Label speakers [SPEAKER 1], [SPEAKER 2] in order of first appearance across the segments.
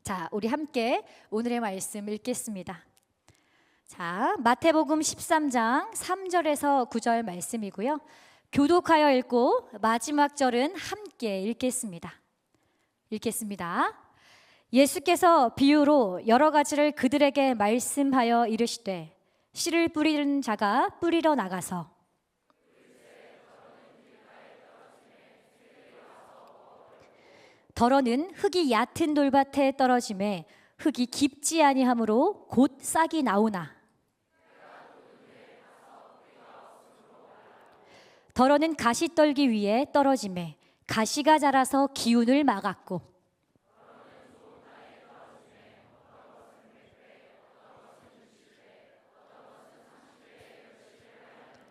[SPEAKER 1] 자, 우리 함께 오늘의 말씀 읽겠습니다. 자, 마태복음 13장 3절에서 9절 말씀이고요. 교독하여 읽고 마지막 절은 함께 읽겠습니다. 예수께서 비유로 여러 가지를 그들에게 말씀하여 이르시되 씨를 뿌리는 자가 뿌리러 나가서 덜어는 흙이 얕은 돌밭에 떨어짐에 흙이 깊지 아니하므로 곧 싹이 나오나 덜어는 가시떨기 위에 떨어짐에 가시가 자라서 기운을 막았고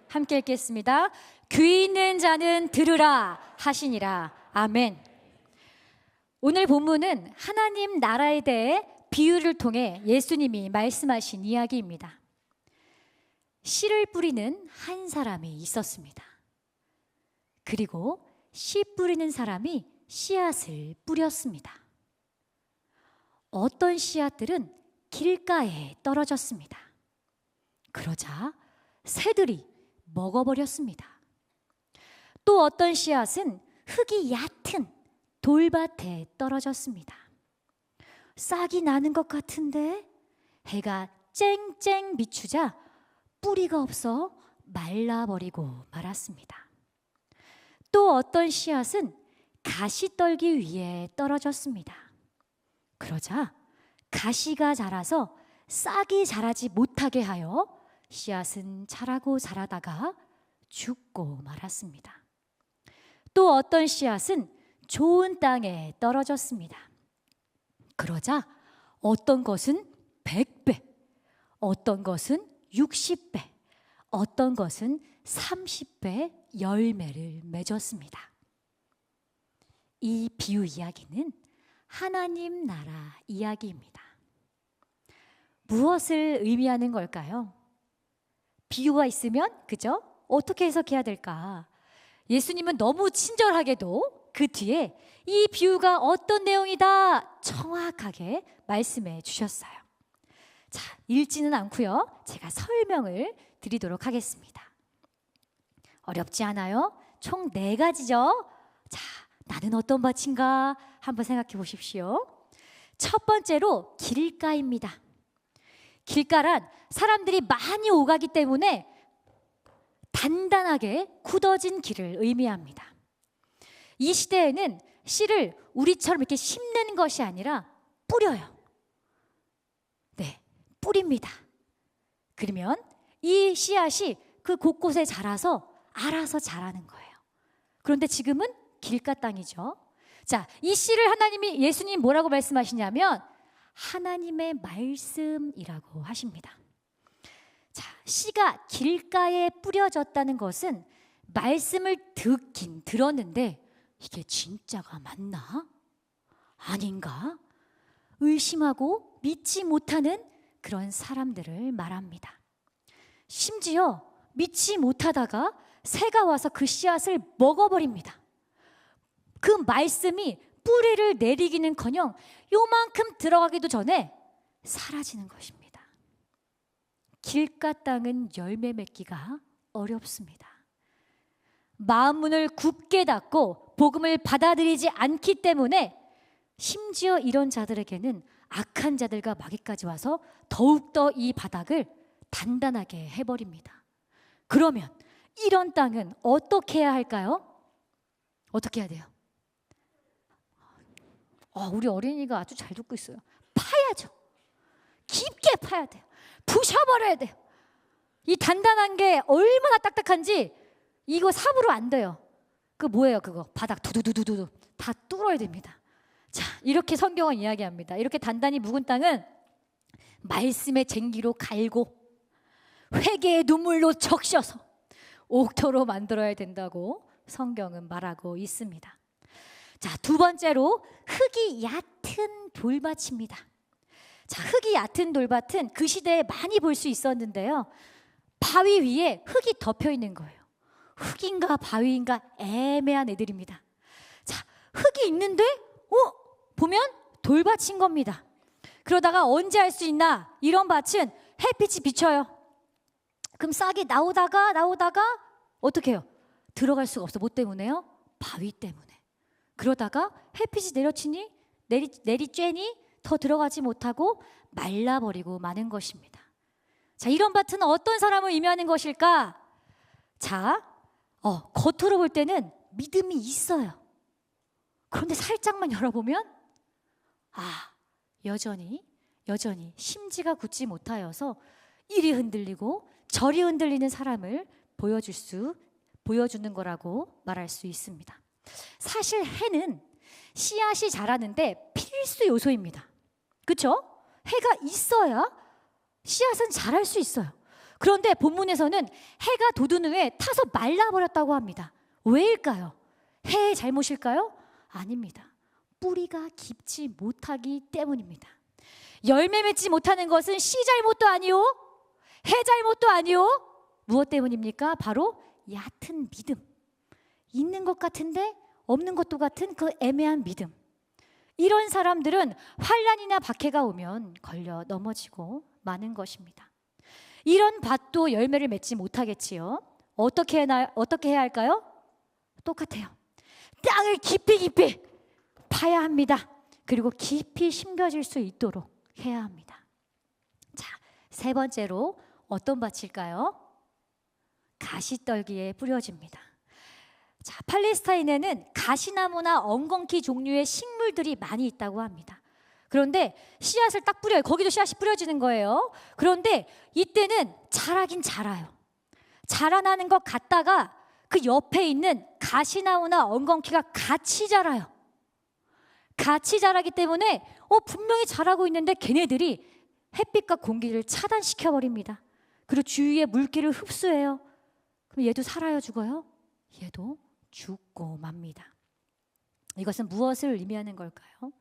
[SPEAKER 1] 함께 읽겠습니다. 귀 있는 자는 들으라 하시니라. 아멘. 오늘 본문은 하나님 나라에 대해 비유를 통해 예수님이 말씀하신 이야기입니다. 씨를 뿌리는 한 사람이 있었습니다. 그리고 씨 뿌리는 사람이 씨앗을 뿌렸습니다. 어떤 씨앗들은 길가에 떨어졌습니다. 그러자 새들이 먹어버렸습니다. 또 어떤 씨앗은 흙이 얕은 돌밭에 떨어졌습니다. 싹이 나는 것 같은데 해가 쨍쨍 비추자 뿌리가 없어 말라버리고 말았습니다. 또 어떤 씨앗은 가시떨기 위에 떨어졌습니다. 그러자 가시가 자라서 싹이 자라지 못하게 하여 씨앗은 자라다가 죽고 말았습니다. 또 어떤 씨앗은 좋은 땅에 떨어졌습니다. 그러자 어떤 것은 100배, 어떤 것은 60배, 어떤 것은 30배 열매를 맺었습니다. 이 비유 이야기는 하나님 나라 이야기입니다. 무엇을 의미하는 걸까요? 비유가 있으면 그죠? 어떻게 해석해야 될까? 예수님은 너무 친절하게도 그 뒤에 이 비유가 어떤 내용이다 정확하게 말씀해 주셨어요. 자, 읽지는 않고요. 제가 설명을 드리도록 하겠습니다. 어렵지 않아요? 총 4가지죠. 자, 나는 어떤 밭인가 한번 생각해 보십시오. 첫 번째로 길가입니다. 길가란 사람들이 많이 오가기 때문에 단단하게 굳어진 길을 의미합니다. 이 시대에는 씨를 우리처럼 이렇게 심는 것이 아니라 뿌려요. 네, 뿌립니다. 그러면 이 씨앗이 그 곳곳에 자라서 알아서 자라는 거예요. 그런데 지금은 길가 땅이죠. 자, 이 씨를 예수님 뭐라고 말씀하시냐면 하나님의 말씀이라고 하십니다. 자, 씨가 길가에 뿌려졌다는 것은 말씀을 듣긴 들었는데 이게 진짜가 맞나? 아닌가? 의심하고 믿지 못하는 그런 사람들을 말합니다. 심지어 믿지 못하다가 새가 와서 그 씨앗을 먹어버립니다. 그 말씀이 뿌리를 내리기는커녕 요만큼 들어가기도 전에 사라지는 것입니다. 길가 땅은 열매 맺기가 어렵습니다. 마음 문을 굳게 닫고 복음을 받아들이지 않기 때문에 심지어 이런 자들에게는 악한 자들과 마귀까지 와서 더욱더 이 바닥을 단단하게 해버립니다. 그러면 이런 땅은 어떻게 해야 할까요? 어떻게 해야 돼요? 우리 어린이가 아주 잘 듣고 있어요. 파야죠. 깊게 파야 돼요. 부셔버려야 돼요. 이 단단한 게 얼마나 딱딱한지 이거 삽으로 안 돼요. 뭐예요 그거? 바닥 두두두두두 다 뚫어야 됩니다. 자, 이렇게 성경은 이야기합니다. 이렇게 단단히 묵은 땅은 말씀의 쟁기로 갈고 회개의 눈물로 적셔서 옥토로 만들어야 된다고 성경은 말하고 있습니다. 자, 두 번째로 흙이 얕은 돌밭입니다. 자, 흙이 얕은 돌밭은 그 시대에 많이 볼 수 있었는데요. 바위 위에 흙이 덮여 있는 거예요. 흙인가 바위인가 애매한 애들입니다. 자, 흙이 있는데 보면 돌밭인 겁니다. 그러다가 언제 할 수 있나? 이런 밭은 햇빛이 비쳐요. 그럼 싹이 나오다가 어떻게 해요? 들어갈 수가 없어. 뭐 때문에요? 바위 때문에. 그러다가 햇빛이 내리쬐니 더 들어가지 못하고 말라버리고 마는 것입니다. 자, 이런 밭은 어떤 사람을 의미하는 것일까? 자, 겉으로 볼 때는 믿음이 있어요. 그런데 살짝만 열어보면 여전히 심지가 굳지 못하여서 이리 흔들리고 저리 흔들리는 사람을 보여주는 거라고 말할 수 있습니다. 사실 해는 씨앗이 자라는데 필수 요소입니다. 그렇죠? 해가 있어야 씨앗은 자랄 수 있어요. 그런데 본문에서는 해가 돋은 후에 타서 말라버렸다고 합니다. 왜일까요? 해의 잘못일까요? 아닙니다. 뿌리가 깊지 못하기 때문입니다. 열매 맺지 못하는 것은 씨 잘못도 아니요, 해 잘못도 아니요. 무엇 때문입니까? 바로 얕은 믿음. 있는 것 같은데 없는 것도 같은 그 애매한 믿음. 이런 사람들은 환난이나 박해가 오면 걸려 넘어지고 마는 것입니다. 이런 밭도 열매를 맺지 못하겠지요. 어떻게 해야 할까요? 똑같아요. 땅을 깊이 파야 합니다. 그리고 깊이 심겨질 수 있도록 해야 합니다. 자, 세 번째로 어떤 밭일까요? 가시떨기에 뿌려집니다. 자, 팔레스타인에는 가시나무나 엉겅퀴 종류의 식물들이 많이 있다고 합니다. 그런데 씨앗을 딱 뿌려요. 거기도 씨앗이 뿌려지는 거예요. 그런데 이때는 자라긴 자라요. 자라나는 것 같다가 그 옆에 있는 가시나무나 엉겅퀴가 같이 자라요. 같이 자라기 때문에 분명히 자라고 있는데 걔네들이 햇빛과 공기를 차단시켜버립니다. 그리고 주위의 물기를 흡수해요. 그럼 얘도 살아요, 죽어요? 얘도 죽고 맙니다. 이것은 무엇을 의미하는 걸까요?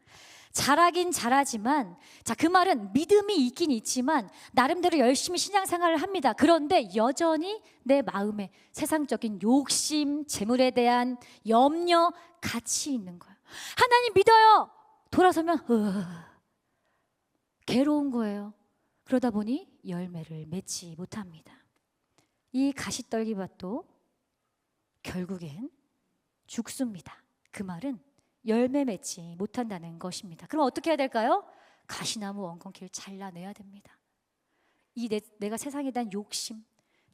[SPEAKER 1] 자라긴 자라지만, 자, 그 말은 믿음이 있긴 있지만 나름대로 열심히 신앙생활을 합니다. 그런데 여전히 내 마음에 세상적인 욕심, 재물에 대한 염려 같이 있는 거예요. 하나님 믿어요. 돌아서면 괴로운 거예요. 그러다 보니 열매를 맺지 못합니다. 이 가시떨기밭도 결국엔 죽습니다. 그 말은 열매 맺지 못한다는 것입니다. 그럼 어떻게 해야 될까요? 가시나무 엉겅퀴를 잘라내야 됩니다. 내가 세상에 대한 욕심,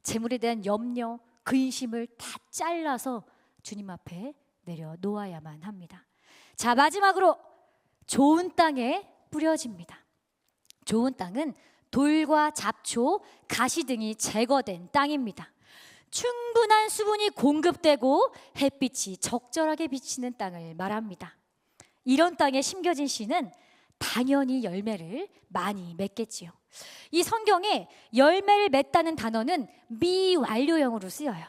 [SPEAKER 1] 재물에 대한 염려, 근심을 다 잘라서 주님 앞에 내려놓아야만 합니다. 자, 마지막으로 좋은 땅에 뿌려집니다. 좋은 땅은 돌과 잡초, 가시 등이 제거된 땅입니다. 충분한 수분이 공급되고 햇빛이 적절하게 비치는 땅을 말합니다. 이런 땅에 심겨진 씨는 당연히 열매를 많이 맺겠지요. 이 성경에 열매를 맺다는 단어는 미완료형으로 쓰여요.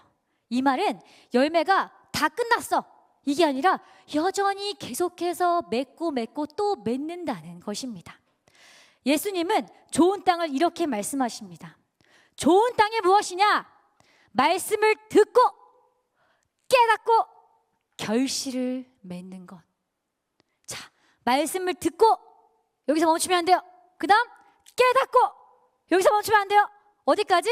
[SPEAKER 1] 이 말은 열매가 다 끝났어, 이게 아니라 여전히 계속해서 맺고 또 맺는다는 것입니다. 예수님은 좋은 땅을 이렇게 말씀하십니다. 좋은 땅이 무엇이냐? 말씀을 듣고 깨닫고 결실을 맺는 것. 자, 말씀을 듣고 여기서 멈추면 안 돼요. 그 다음 깨닫고 여기서 멈추면 안 돼요. 어디까지?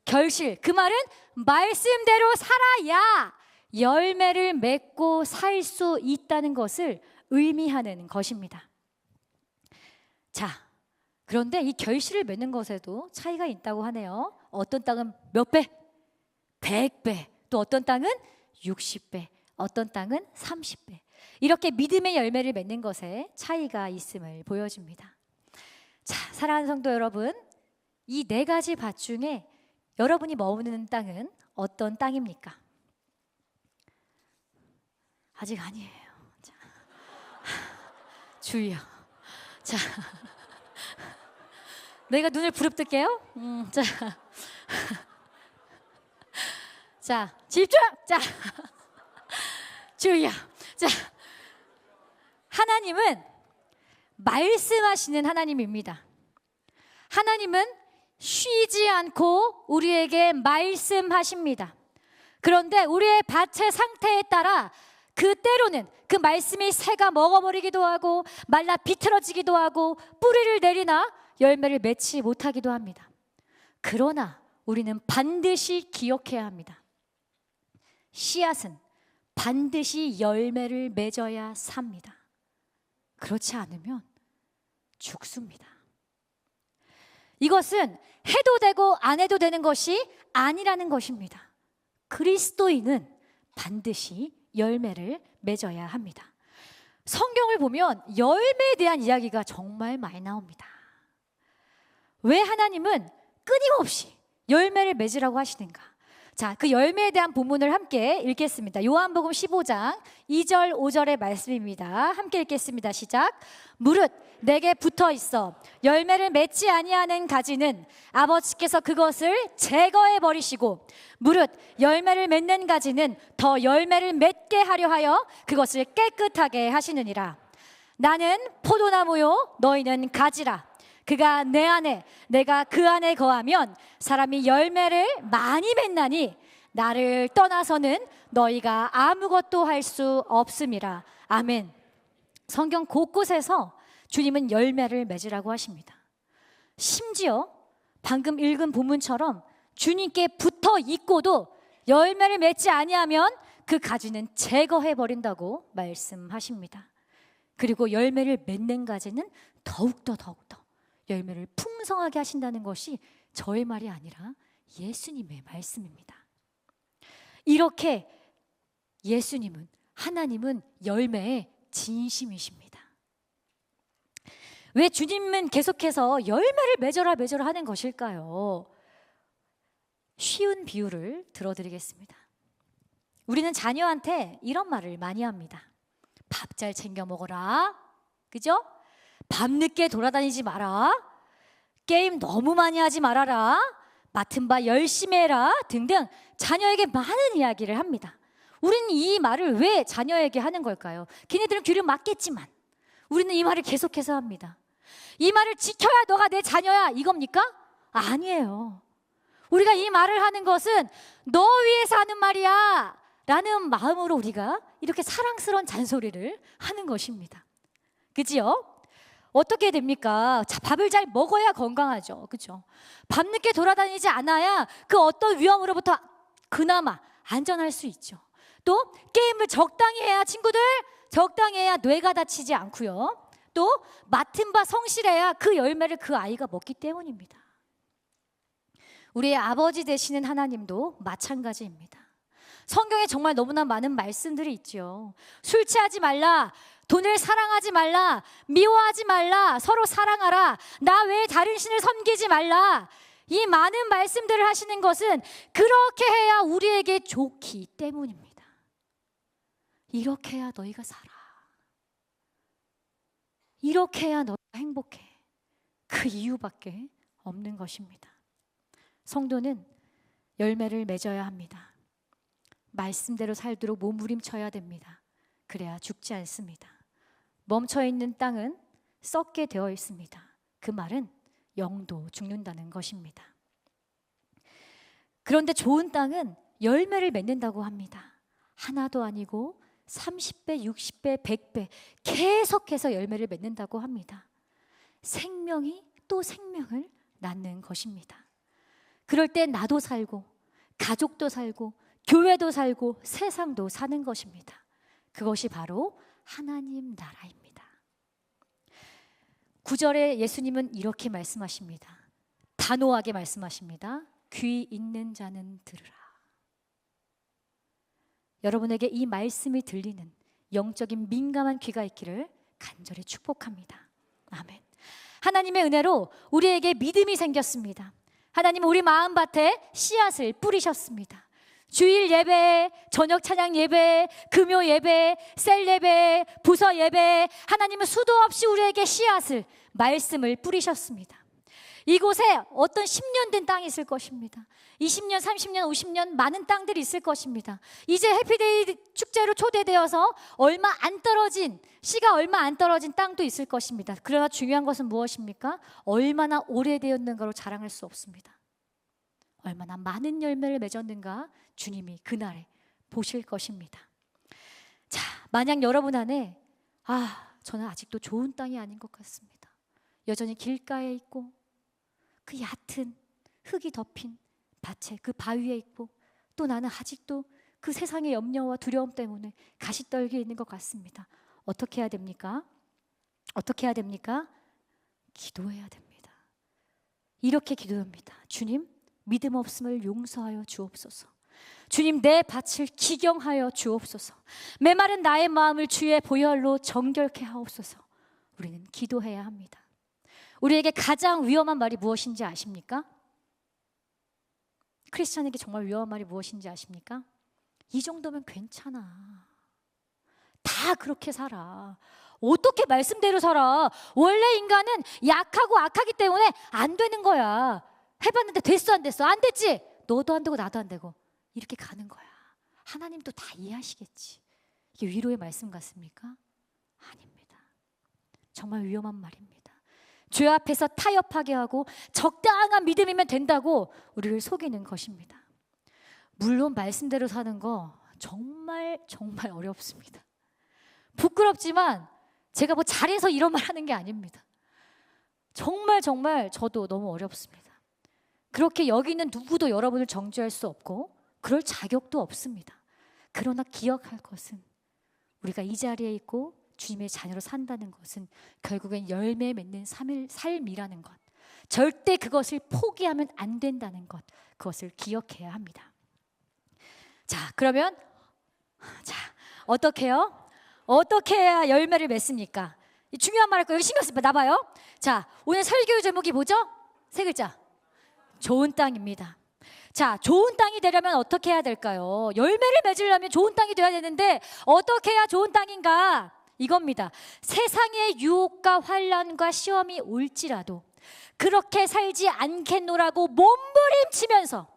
[SPEAKER 1] 결실. 그 말은 말씀대로 살아야 열매를 맺고 살 수 있다는 것을 의미하는 것입니다. 자, 그런데 이 결실을 맺는 것에도 차이가 있다고 하네요. 어떤 땅은 몇 배? 100배. 또 어떤 땅은 60배. 어떤 땅은 30배. 이렇게 믿음의 열매를 맺는 것에 차이가 있음을 보여줍니다. 자, 사랑하는 성도 여러분, 이 네 가지 밭 중에 여러분이 머무는 땅은 어떤 땅입니까? 아직 아니에요. 자, 주의요. 자, 내가 눈을 부릅뜰게요. 자, 자, 집중. 자, 주의요. 자, 하나님은 말씀하시는 하나님입니다. 하나님은 쉬지 않고 우리에게 말씀하십니다. 그런데 우리의 밭의 상태에 따라 그 때로는 그 말씀이 새가 먹어버리기도 하고 말라 비틀어지기도 하고 뿌리를 내리나 열매를 맺지 못하기도 합니다. 그러나 우리는 반드시 기억해야 합니다. 씨앗은 반드시 열매를 맺어야 삽니다. 그렇지 않으면 죽습니다. 이것은 해도 되고 안 해도 되는 것이 아니라는 것입니다. 그리스도인은 반드시 열매를 맺어야 합니다. 성경을 보면 열매에 대한 이야기가 정말 많이 나옵니다. 왜 하나님은 끊임없이 열매를 맺으라고 하시는가? 자, 그 열매에 대한 본문을 함께 읽겠습니다. 요한복음 15장 2절 5절의 말씀입니다. 함께 읽겠습니다. 시작. 무릇 내게 붙어 있어 열매를 맺지 아니하는 가지는 아버지께서 그것을 제거해 버리시고 무릇 열매를 맺는 가지는 더 열매를 맺게 하려 하여 그것을 깨끗하게 하시느니라. 나는 포도나무요 너희는 가지라. 그가 내 안에 내가 그 안에 거하면 사람이 열매를 많이 맺나니 나를 떠나서는 너희가 아무것도 할 수 없음이라. 아멘. 성경 곳곳에서 주님은 열매를 맺으라고 하십니다. 심지어 방금 읽은 본문처럼 주님께 붙어 있고도 열매를 맺지 아니하면 그 가지는 제거해 버린다고 말씀하십니다. 그리고 열매를 맺는 가지는 더욱더 열매를 풍성하게 하신다는 것이 저의 말이 아니라 예수님의 말씀입니다. 이렇게 예수님은, 하나님은 열매에 진심이십니다. 왜 주님은 계속해서 열매를 맺어라 하는 것일까요? 쉬운 비유를 들어드리겠습니다. 우리는 자녀한테 이런 말을 많이 합니다. 밥 잘 챙겨 먹어라. 그죠? 밤늦게 돌아다니지 마라. 게임 너무 많이 하지 말아라. 맡은 바 열심히 해라. 등등 자녀에게 많은 이야기를 합니다. 우리는 이 말을 왜 자녀에게 하는 걸까요? 걔네들은 귀를 막겠지만 우리는 이 말을 계속해서 합니다. 이 말을 지켜야 너가 내 자녀야 이겁니까? 아니에요. 우리가 이 말을 하는 것은 너 위해서 하는 말이야 라는 마음으로 우리가 이렇게 사랑스러운 잔소리를 하는 것입니다. 그지요? 어떻게 됩니까? 자, 밥을 잘 먹어야 건강하죠. 그죠? 밤늦게 돌아다니지 않아야 그 어떤 위험으로부터 그나마 안전할 수 있죠. 또 게임을 적당히 해야 친구들 적당히 해야 뇌가 다치지 않고요. 또 맡은 바 성실해야 그 열매를 그 아이가 먹기 때문입니다. 우리의 아버지 되시는 하나님도 마찬가지입니다. 성경에 정말 너무나 많은 말씀들이 있죠. 술 취하지 말라, 돈을 사랑하지 말라, 미워하지 말라, 서로 사랑하라, 나 외에 다른 신을 섬기지 말라. 이 많은 말씀들을 하시는 것은 그렇게 해야 우리에게 좋기 때문입니다. 이렇게 해야 너희가 살아. 이렇게 해야 너희가 행복해. 그 이유밖에 없는 것입니다. 성도는 열매를 맺어야 합니다. 말씀대로 살도록 몸부림쳐야 됩니다. 그래야 죽지 않습니다. 멈춰있는 땅은 썩게 되어 있습니다. 그 말은 영도 죽는다는 것입니다. 그런데 좋은 땅은 열매를 맺는다고 합니다. 하나도 아니고 30배, 60배, 100배 계속해서 열매를 맺는다고 합니다. 생명이 또 생명을 낳는 것입니다. 그럴 때 나도 살고 가족도 살고 교회도 살고 세상도 사는 것입니다. 그것이 바로 하나님 나라입니다. 9절에 예수님은 이렇게 말씀하십니다. 단호하게 말씀하십니다. 귀 있는 자는 들으라. 여러분에게 이 말씀이 들리는 영적인 민감한 귀가 있기를 간절히 축복합니다. 아멘. 하나님의 은혜로 우리에게 믿음이 생겼습니다. 하나님은 우리 마음밭에 씨앗을 뿌리셨습니다. 주일 예배, 저녁 찬양 예배, 금요 예배, 셀 예배, 부서 예배, 하나님은 수도 없이 우리에게 씨앗을, 말씀을 뿌리셨습니다. 이곳에 어떤 10년 된 땅이 있을 것입니다. 20년, 30년, 50년 많은 땅들이 있을 것입니다. 이제 해피데이 축제로 초대되어서 씨가 얼마 안 떨어진 땅도 있을 것입니다. 그러나 중요한 것은 무엇입니까? 얼마나 오래되었는가로 자랑할 수 없습니다. 얼마나 많은 열매를 맺었는가 주님이 그날에 보실 것입니다. 만약 여러분 안에 저는 아직도 좋은 땅이 아닌 것 같습니다. 여전히 길가에 있고 그 얕은 흙이 덮인 밭에 그 바위에 있고 또 나는 아직도 그 세상의 염려와 두려움 때문에 가시떨기에 있는 것 같습니다. 어떻게 해야 됩니까? 어떻게 해야 됩니까? 기도해야 됩니다. 이렇게 기도합니다. 주님, 믿음 없음을 용서하여 주옵소서. 주님, 내 밭을 기경하여 주옵소서. 메마른 나의 마음을 주의 보혈로 정결케 하옵소서. 우리는 기도해야 합니다. 우리에게 가장 위험한 말이 무엇인지 아십니까? 크리스찬에게 정말 위험한 말이 무엇인지 아십니까? 이 정도면 괜찮아. 다 그렇게 살아. 어떻게 말씀대로 살아? 원래 인간은 약하고 악하기 때문에 안 되는 거야. 해봤는데 됐어 안 됐어? 안 됐지? 너도 안 되고 나도 안 되고 이렇게 가는 거야. 하나님도 다 이해하시겠지. 이게 위로의 말씀 같습니까? 아닙니다. 정말 위험한 말입니다. 죄 앞에서 타협하게 하고 적당한 믿음이면 된다고 우리를 속이는 것입니다. 물론 말씀대로 사는 거 정말 어렵습니다. 부끄럽지만 제가 뭐 잘해서 이런 말 하는 게 아닙니다. 정말 저도 너무 어렵습니다. 그렇게 여기는 누구도 여러분을 정죄할 수 없고 그럴 자격도 없습니다. 그러나 기억할 것은 우리가 이 자리에 있고 주님의 자녀로 산다는 것은 결국엔 열매 맺는 삶이라는 것, 절대 그것을 포기하면 안 된다는 것, 그것을 기억해야 합니다. 자, 그러면 어떻게 해요? 어떻게 해야 열매를 맺습니까? 중요한 말 할 거예요. 여기 신경 쓰지 나봐요. 자, 오늘 설교 제목이 뭐죠? 3글자. 좋은 땅입니다. 자, 좋은 땅이 되려면 어떻게 해야 될까요? 열매를 맺으려면 좋은 땅이 돼야 되는데 어떻게 해야 좋은 땅인가? 이겁니다. 세상의 유혹과 환난과 시험이 올지라도 그렇게 살지 않겠노라고 몸부림치면서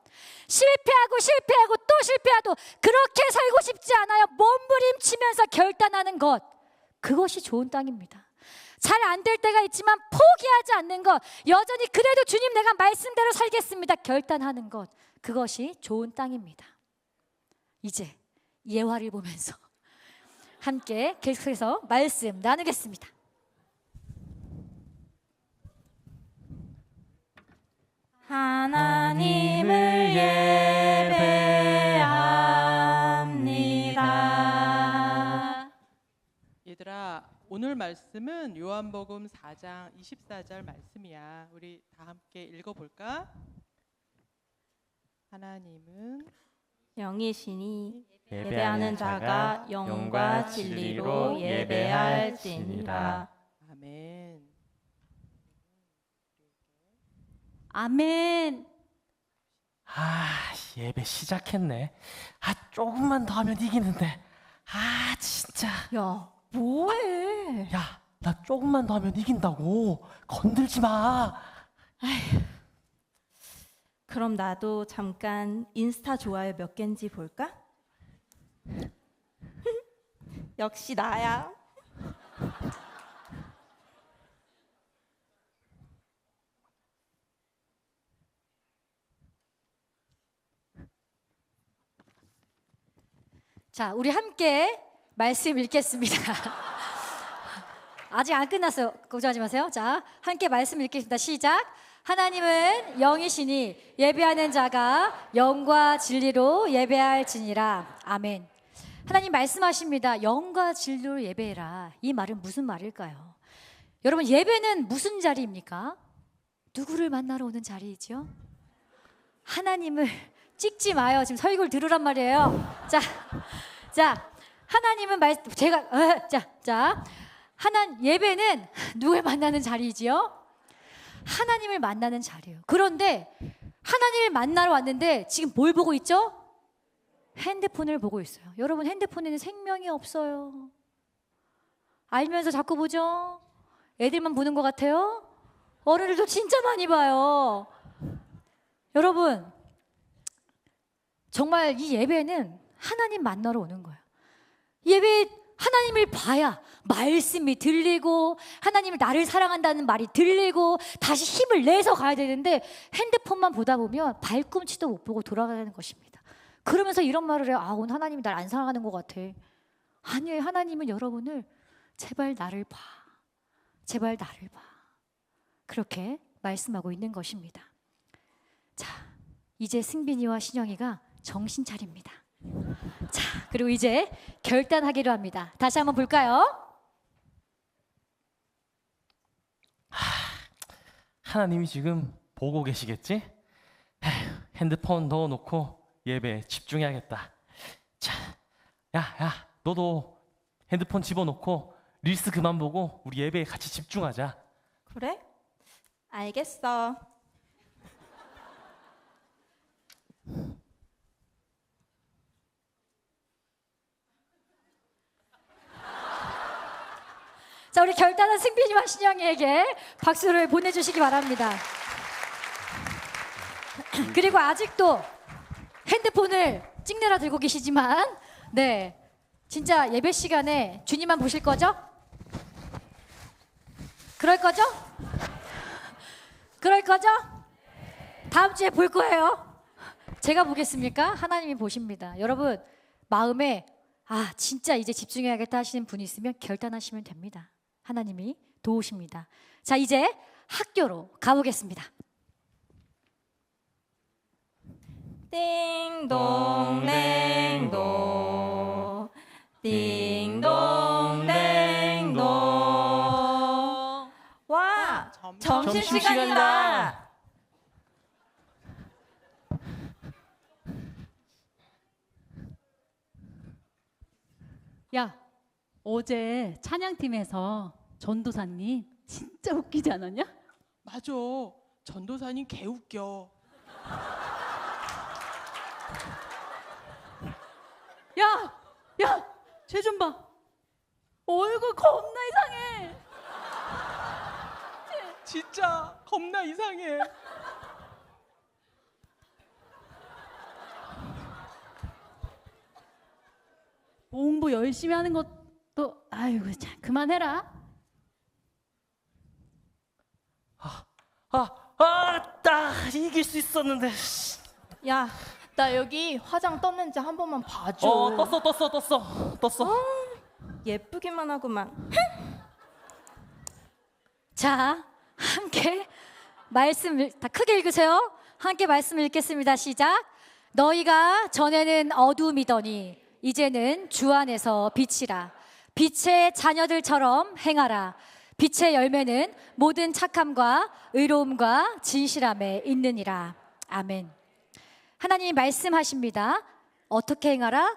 [SPEAKER 1] 실패하고 또 실패하도 그렇게 살고 싶지 않아요. 몸부림치면서 결단하는 것, 그것이 좋은 땅입니다. 잘 안 될 때가 있지만 포기하지 않는 것, 여전히 그래도 주님 내가 말씀대로 살겠습니다 결단하는 것, 그것이 좋은 땅입니다. 이제 예화를 보면서 함께 계속해서 말씀 나누겠습니다.
[SPEAKER 2] 하나님을 예배합니다.
[SPEAKER 3] 얘들아, 오늘 말씀은 요한복음 4장 24절 말씀이야. 우리 다 함께 읽어볼까? 하나님은
[SPEAKER 2] 영이시니 예배하는 자가 영과 진리로 예배할지니라.
[SPEAKER 3] 아멘.
[SPEAKER 1] 아멘.
[SPEAKER 4] 예배 시작했네. 조금만 더 하면 이기는데. 진짜.
[SPEAKER 1] 야, 뭐해?
[SPEAKER 4] 야, 나 조금만 더 하면 이긴다고. 건들지 마.
[SPEAKER 2] 그럼 나도 잠깐 인스타 좋아요 몇 개인지 볼까? 역시 나야.
[SPEAKER 1] 자, 우리 함께 말씀 읽겠습니다. 아직 안 끝났어요. 걱정하지 마세요. 자, 함께 말씀 읽겠습니다. 시작. 하나님은 영이시니 예배하는 자가 영과 진리로 예배할지니라. 아멘. 하나님 말씀하십니다. 영과 진리로 예배해라. 이 말은 무슨 말일까요? 여러분, 예배는 무슨 자리입니까? 누구를 만나러 오는 자리이죠? 하나님을 찍지 마요. 지금 설교를 들으란 말이에요. 자, 하나님은 예배는 누굴 만나는 자리이지요? 하나님을 만나는 자리예요. 그런데 하나님을 만나러 왔는데 지금 뭘 보고 있죠? 핸드폰을 보고 있어요. 여러분, 핸드폰에는 생명이 없어요. 알면서 자꾸 보죠? 애들만 보는 것 같아요? 어른들도 진짜 많이 봐요. 여러분, 정말 이 예배는 하나님 만나러 오는 거예요. 예배 하나님을 봐야 말씀이 들리고 하나님을 나를 사랑한다는 말이 들리고 다시 힘을 내서 가야 되는데 핸드폰만 보다 보면 발꿈치도 못 보고 돌아가는 것입니다. 그러면서 이런 말을 해요. 오늘 하나님이 날 안 사랑하는 것 같아. 아니에요. 하나님은 여러분을 제발 나를 봐. 제발 나를 봐. 그렇게 말씀하고 있는 것입니다. 자, 이제 승빈이와 신영이가 정신 차립니다. 자, 그리고 이제 결단하기로 합니다. 다시 한번 볼까요?
[SPEAKER 4] 하나님이 지금 보고 계시겠지? 에휴, 핸드폰 넣어놓고 예배에 집중해야겠다. 자, 야, 너도 핸드폰 집어넣고 릴스 그만 보고 우리 예배에 같이 집중하자.
[SPEAKER 2] 그래? 알겠어.
[SPEAKER 1] 자, 우리 결단한 승빈이와 신영이에게 박수를 보내주시기 바랍니다. 그리고 아직도 핸드폰을 찍느라 들고 계시지만, 네, 진짜 예배 시간에 주님만 보실 거죠? 그럴 거죠? 그럴 거죠? 다음 주에 볼 거예요. 제가 보겠습니까? 하나님이 보십니다. 여러분, 마음에 진짜 이제 집중해야겠다 하시는 분이 있으면 결단하시면 됩니다. 하나님이 도우십니다. 자, 이제 학교로 가보겠습니다.
[SPEAKER 2] 띵동댕동 띵동댕동. 와, 점심시간이다.
[SPEAKER 5] 야, 어제 찬양팀에서 전도사님 진짜 웃기지 않았냐?
[SPEAKER 3] 맞아. 전도사님 개 웃겨.
[SPEAKER 5] 야, 쟤 좀 봐. 얼굴 겁나 이상해.
[SPEAKER 3] 진짜 겁나 이상해.
[SPEAKER 5] 공부 열심히 하는 것도 아이고 참 그만해라.
[SPEAKER 4] 나 이길 수 있었는데.
[SPEAKER 6] 야, 나 여기 화장 떴는지 한 번만 봐줘.
[SPEAKER 4] 떴어.
[SPEAKER 2] 예쁘기만 하구만.
[SPEAKER 1] 자, 함께 말씀 다 크게 읽으세요. 함께 말씀 읽겠습니다. 시작. 너희가 전에는 어둠이더니 이제는 주 안에서 빛이라. 빛의 자녀들처럼 행하라. 빛의 열매는 모든 착함과 의로움과 진실함에 있느니라. 아멘. 하나님이 말씀하십니다. 어떻게 행하라?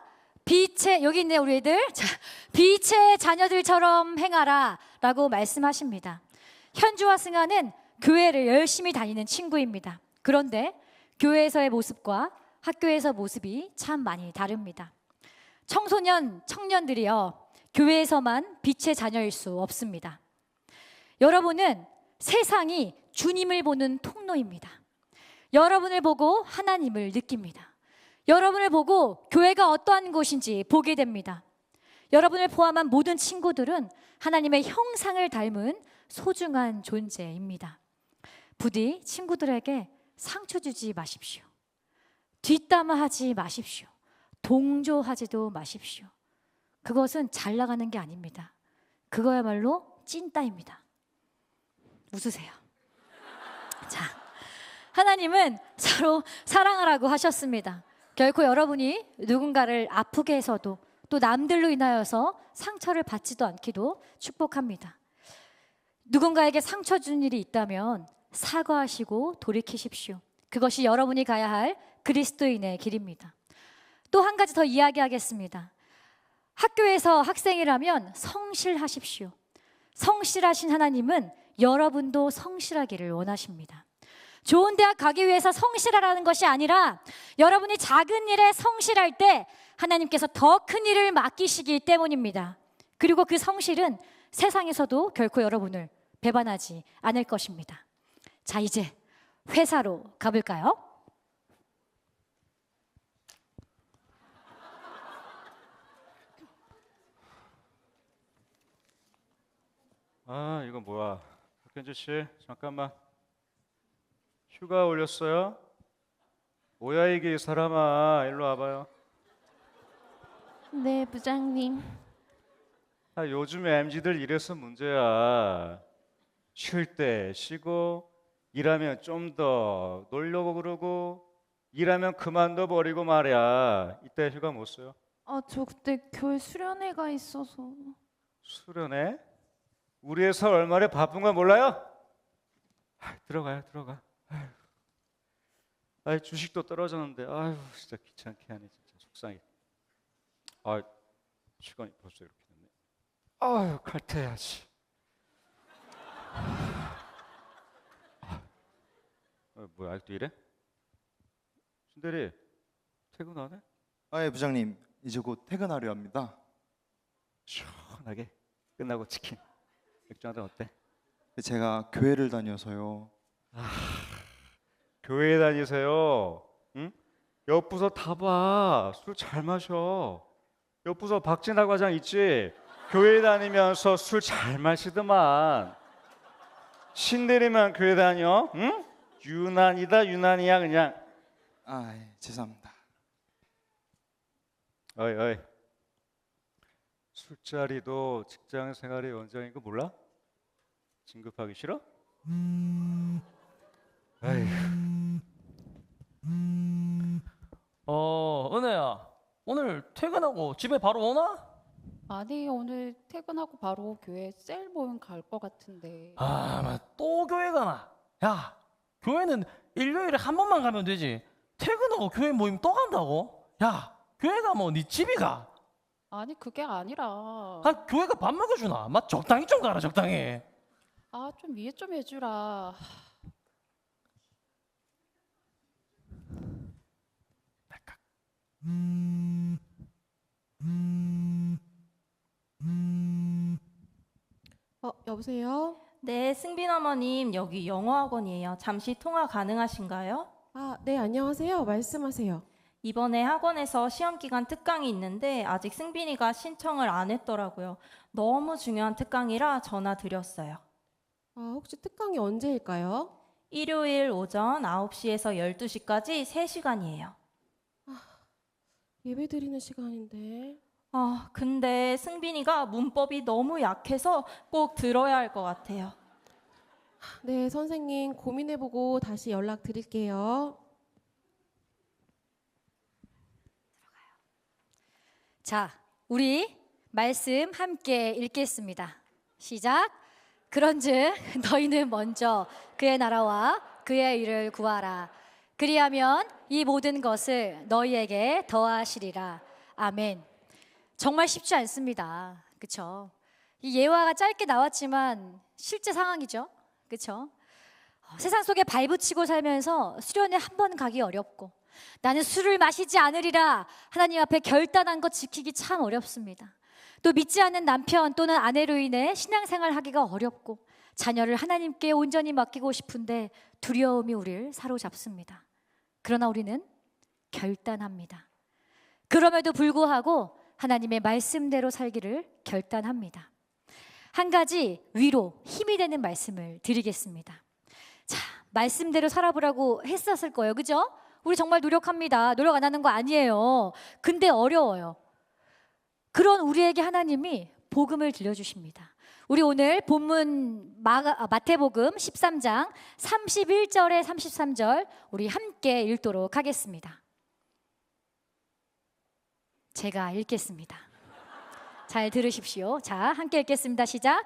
[SPEAKER 1] 여기 있네 우리 애들. 자, 빛의 자녀들처럼 행하라 라고 말씀하십니다. 현주와 승아는 교회를 열심히 다니는 친구입니다. 그런데 교회에서의 모습과 학교에서 모습이 참 많이 다릅니다. 청년들이요, 교회에서만 빛의 자녀일 수 없습니다. 여러분은 세상이 주님을 보는 통로입니다. 여러분을 보고 하나님을 느낍니다. 여러분을 보고 교회가 어떠한 곳인지 보게 됩니다. 여러분을 포함한 모든 친구들은 하나님의 형상을 닮은 소중한 존재입니다. 부디 친구들에게 상처 주지 마십시오. 뒷담화하지 마십시오. 동조하지도 마십시오. 그것은 잘 나가는 게 아닙니다. 그거야말로 찐따입니다. 웃으세요. 자, 하나님은 서로 사랑하라고 하셨습니다. 결코 여러분이 누군가를 아프게 해서도 또 남들로 인하여서 상처를 받지도 않기도 축복합니다. 누군가에게 상처 준 일이 있다면 사과하시고 돌이키십시오. 그것이 여러분이 가야 할 그리스도인의 길입니다. 또 한 가지 더 이야기하겠습니다. 학교에서 학생이라면 성실하십시오. 성실하신 하나님은 여러분도 성실하기를 원하십니다. 좋은 대학 가기 위해서 성실하라는 것이 아니라 여러분이 작은 일에 성실할 때 하나님께서 더 큰 일을 맡기시기 때문입니다. 그리고 그 성실은 세상에서도 결코 여러분을 배반하지 않을 것입니다. 자, 이제 회사로 가볼까요?
[SPEAKER 7] 이건 뭐야? 박현주 씨, 잠깐만. 휴가 올렸어요? 뭐야 이게 이 사람아, 일로 와봐요.
[SPEAKER 6] 네, 부장님.
[SPEAKER 7] 요즘 MZ들 이래서 문제야. 쉴 때 쉬고 일하면 좀 더 놀려고 그러고 일하면 그만둬 버리고 말이야. 이때 휴가 못 써요.
[SPEAKER 6] 아, 저 그때 교회 수련회가 있어서.
[SPEAKER 7] 수련회? 우리 회사 얼마나 바쁜 거 몰라요? 들어가요, 들어가. 아이, 주식도 떨어졌는데, 아유, 진짜 귀찮게 하네, 진짜 속상해. 아, 시간이 벌써 이렇게 됐네. 아유, 칼퇴해야지. 뭐야, 아직도 이래? 신대리, 퇴근하네?
[SPEAKER 8] 아, 예, 부장님. 이제 곧 퇴근하려 합니다.
[SPEAKER 7] 시원하게 끝나고 치킨. 맥주 한잔 어때?
[SPEAKER 8] 제가 교회를 다녀서요.
[SPEAKER 7] 교회 다니세요. 응? 옆 부서 다 봐. 술 잘 마셔. 옆 부서 박진아 과장 있지? 교회 다니면서 술 잘 마시더만. 신대리만 교회 다녀? 응? 유난이다 유난이야 그냥.
[SPEAKER 8] 아, 예, 죄송합니다.
[SPEAKER 7] 어이 어이. 술자리도 직장 생활의 원장인 거 몰라? 진급하기 싫어? 에휴.
[SPEAKER 4] 은혜야, 오늘 퇴근하고 집에 바로 오나?
[SPEAKER 5] 아니 오늘 퇴근하고 바로 교회 셀 모임 갈 것 같은데.
[SPEAKER 4] 또 교회 가나? 야, 교회는 일요일에 한 번만 가면 되지. 퇴근하고 교회 모임 또 간다고? 야, 교회 가면 네 집이 가.
[SPEAKER 5] 아니 그게 아니라
[SPEAKER 4] 교회가 밥 먹여주나? 적당히 좀 가라, 적당히.
[SPEAKER 5] 좀 이해 좀 해주라.
[SPEAKER 9] 여보세요?
[SPEAKER 2] 네, 승빈 어머님, 여기 영어 학원이에요. 잠시 통화 가능하신가요?
[SPEAKER 9] 네, 안녕하세요. 말씀하세요.
[SPEAKER 2] 이번에 학원에서 시험 기간 특강이 있는데 아직 승빈이가 신청을 안 했더라고요. 너무 중요한 특강이라 전화 드렸어요.
[SPEAKER 9] 혹시 특강이 언제일까요?
[SPEAKER 2] 일요일 오전 9시에서 12시까지 3시간이에요.
[SPEAKER 9] 예배 드리는 시간인데.
[SPEAKER 2] 근데 승빈이가 문법이 너무 약해서 꼭 들어야 할 것 같아요.
[SPEAKER 9] 네, 선생님 고민해보고 다시 연락드릴게요.
[SPEAKER 1] 자, 우리 말씀 함께 읽겠습니다. 시작. 그런즉 너희는 먼저 그의 나라와 그의 일을 구하라. 그리하면 이 모든 것을 너희에게 더하시리라. 아멘. 정말 쉽지 않습니다. 그렇죠? 이 예화가 짧게 나왔지만 실제 상황이죠. 그렇죠? 세상 속에 발붙이고 살면서 수련회 한 번 가기 어렵고 나는 술을 마시지 않으리라 하나님 앞에 결단한 것 지키기 참 어렵습니다. 또 믿지 않는 남편 또는 아내로 인해 신앙생활 하기가 어렵고 자녀를 하나님께 온전히 맡기고 싶은데 두려움이 우리를 사로잡습니다. 그러나 우리는 결단합니다. 그럼에도 불구하고 하나님의 말씀대로 살기를 결단합니다. 한 가지 위로 힘이 되는 말씀을 드리겠습니다. 자, 말씀대로 살아보라고 했었을 거예요. 그죠? 우리 정말 노력합니다. 노력 안 하는 거 아니에요. 근데 어려워요. 그런 우리에게 하나님이 복음을 들려주십니다. 우리 오늘 본문 마태복음 13장 31절에 33절 우리 함께 읽도록 하겠습니다. 제가 읽겠습니다. 잘 들으십시오. 자, 함께 읽겠습니다. 시작.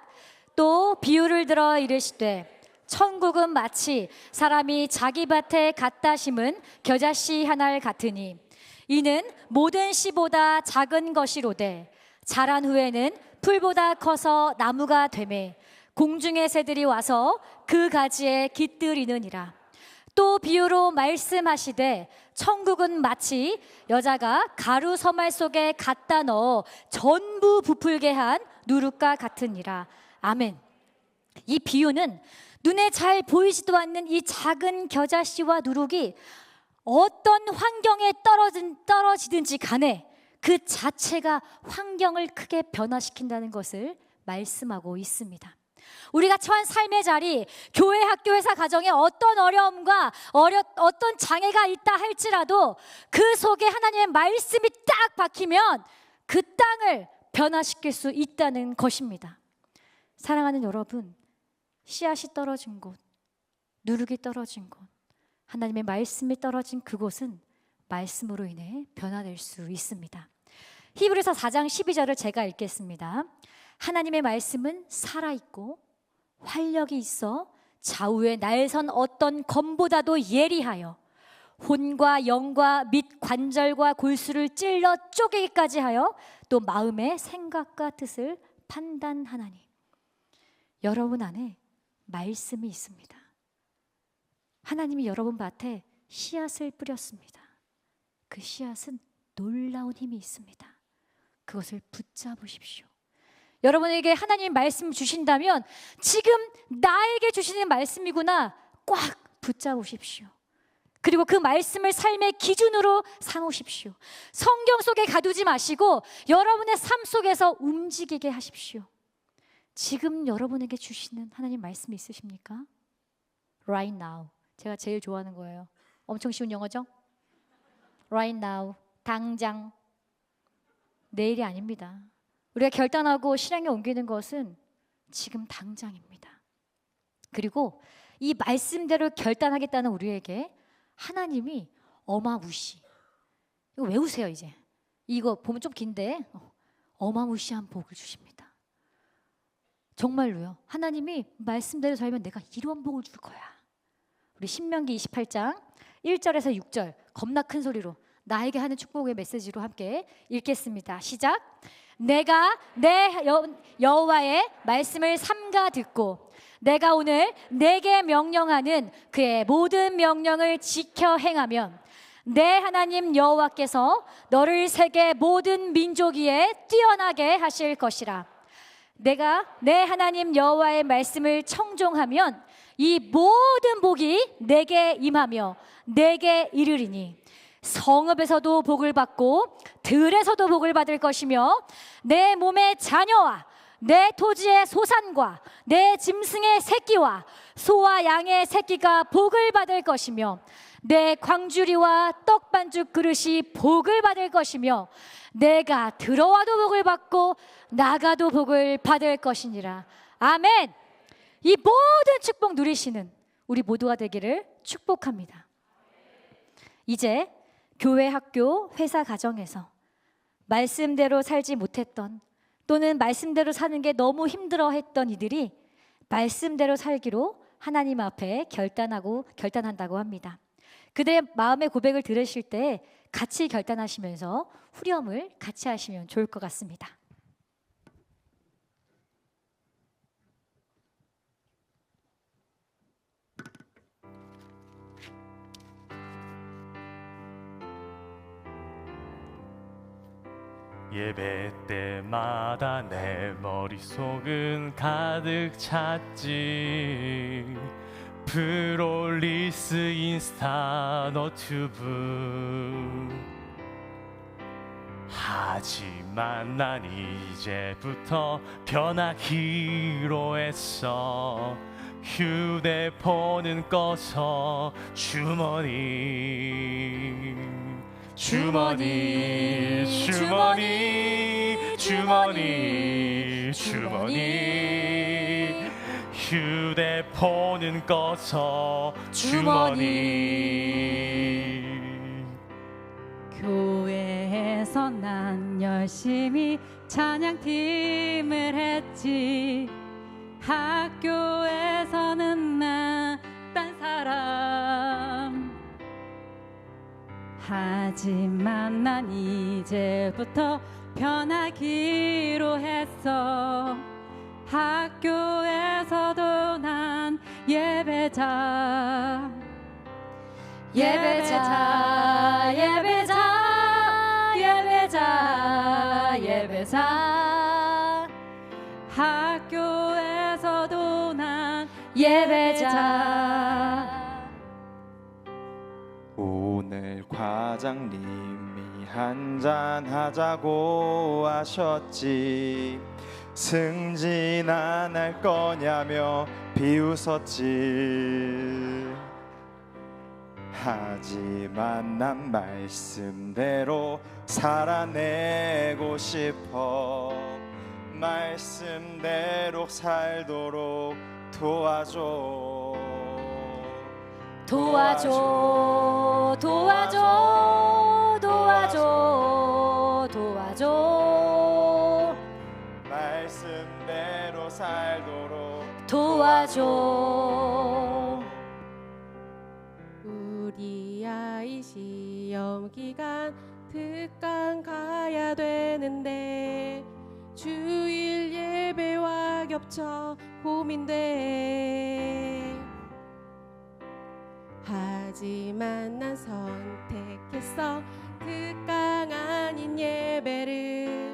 [SPEAKER 1] 또 비유를 들어 이르시되 천국은 마치 사람이 자기 밭에 갖다 심은 겨자씨 하나를 같으니 이는 모든 씨보다 작은 것이로되 자란 후에는 풀보다 커서 나무가 되매 공중의 새들이 와서 그 가지에 깃들이느니라. 또 비유로 말씀하시되 천국은 마치 여자가 가루 서말 속에 갖다 넣어 전부 부풀게 한 누룩과 같으니라. 아멘. 이 비유는 눈에 잘 보이지도 않는 이 작은 겨자씨와 누룩이 어떤 환경에 떨어지든지 간에 그 자체가 환경을 크게 변화시킨다는 것을 말씀하고 있습니다. 우리가 처한 삶의 자리, 교회, 학교, 회사, 가정에 어떤 어려움과 어떤 장애가 있다 할지라도 그 속에 하나님의 말씀이 딱 박히면 그 땅을 변화시킬 수 있다는 것입니다. 사랑하는 여러분, 씨앗이 떨어진 곳, 누룩이 떨어진 곳, 하나님의 말씀이 떨어진 그곳은 말씀으로 인해 변화될 수 있습니다. 히브리서 4장 12절을 제가 읽겠습니다. 하나님의 말씀은 살아있고 활력이 있어 좌우에 날선 어떤 검보다도 예리하여 혼과 영과 및 관절과 골수를 찔러 쪼개기까지 하여 또 마음의 생각과 뜻을 판단하나니. 여러분 안에 말씀이 있습니다. 하나님이 여러분 밭에 씨앗을 뿌렸습니다. 그 씨앗은 놀라운 힘이 있습니다. 그것을 붙잡으십시오. 여러분에게 하나님 말씀 주신다면 지금 나에게 주시는 말씀이구나 꽉 붙잡으십시오. 그리고 그 말씀을 삶의 기준으로 삼으십시오. 성경 속에 가두지 마시고 여러분의 삶 속에서 움직이게 하십시오. 지금 여러분에게 주시는 하나님 말씀이 있으십니까? Right now. 제가 제일 좋아하는 거예요. 엄청 쉬운 영어죠? Right now. 당장. 내일이 아닙니다. 우리가 결단하고 실행에 옮기는 것은 지금 당장입니다. 그리고 이 말씀대로 결단하겠다는 우리에게 하나님이 어마무시, 이거 외우세요. 이제 이거 보면 좀 긴데 어마무시한 복을 주십니다. 정말로요. 하나님이 말씀대로 살면 내가 이런 복을 줄 거야. 우리 신명기 28장 1절에서 6절 겁나 큰 소리로 나에게 하는 축복의 메시지로 함께 읽겠습니다. 시작. 내가 내 여호와의 말씀을 삼가 듣고 내가 오늘 내게 명령하는 그의 모든 명령을 지켜 행하면 내 하나님 여호와께서 너를 세계 모든 민족 위에 뛰어나게 하실 것이라. 내가 내 하나님 여호와의 말씀을 청종하면 이 모든 복이 내게 임하며 내게 이르리니 성읍에서도 복을 받고 들에서도 복을 받을 것이며 내 몸의 자녀와 내 토지의 소산과 내 짐승의 새끼와 소와 양의 새끼가 복을 받을 것이며 내 광주리와 떡반죽 그릇이 복을 받을 것이며 내가 들어와도 복을 받고 나가도 복을 받을 것이니라. 아멘. 이 모든 축복 누리시는 우리 모두가 되기를 축복합니다. 이제 교회, 학교, 회사, 가정에서 말씀대로 살지 못했던 또는 말씀대로 사는 게 너무 힘들어했던 이들이 말씀대로 살기로 하나님 앞에 결단한다고 합니다. 그들의 마음의 고백을 들으실 때 같이 결단하시면서 후렴을 같이 하시면 좋을 것 같습니다.
[SPEAKER 4] 예배 때마다 내 머릿속은 가득 찼지. 프롤리스, 인스타, 너튜브. 하지만 난 이제부터 변하기로 했어. 휴대폰은 꺼서 주머니 주머니 주머니 주머니 주머니 휴대폰은 꺼서 주머니.
[SPEAKER 5] 교회에서 난 열심히 찬양팀을 했지. 학교에서는 난 딴 사람. 하지만 난 이제부터 변하기로 했어. 학교에서도 난 예배자. 예배자 예배자 예배자 예배자. 학교에서도 난 예배자.
[SPEAKER 8] 오늘 과장님이 한잔 하자고 하셨지. 승진 안 할 거냐며 비웃었지. 하지만 난 말씀대로 살아내고 싶어. 말씀대로 살도록 도와줘.
[SPEAKER 1] 도와줘 도와줘 도와줘 도와줘
[SPEAKER 8] 말씀대로 살도록
[SPEAKER 1] 도와줘.
[SPEAKER 9] 우리 아이 시험 기간 특강 가야 되는데 주일 예배와 겹쳐 고민돼. 하지만 난 선택했어 특강 아닌 예배를.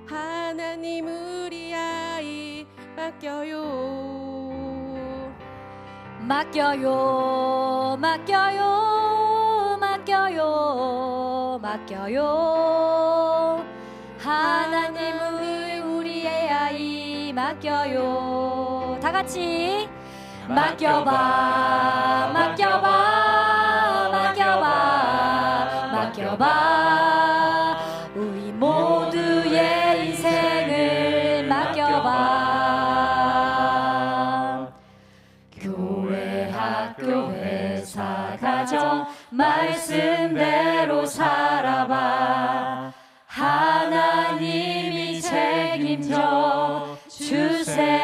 [SPEAKER 9] 하나님 우리 아이 맡겨요.
[SPEAKER 1] 맡겨요 맡겨요 맡겨요 맡겨요. 하나님을 우리의 아이 맡겨요. 다 같이 맡겨봐 맡겨봐 맡겨봐 맡겨봐. 우리 모두의 인생을 맡겨봐. 교회 학교 회사 가정 말씀대로 살아봐. 하나님이 책임져 주세요.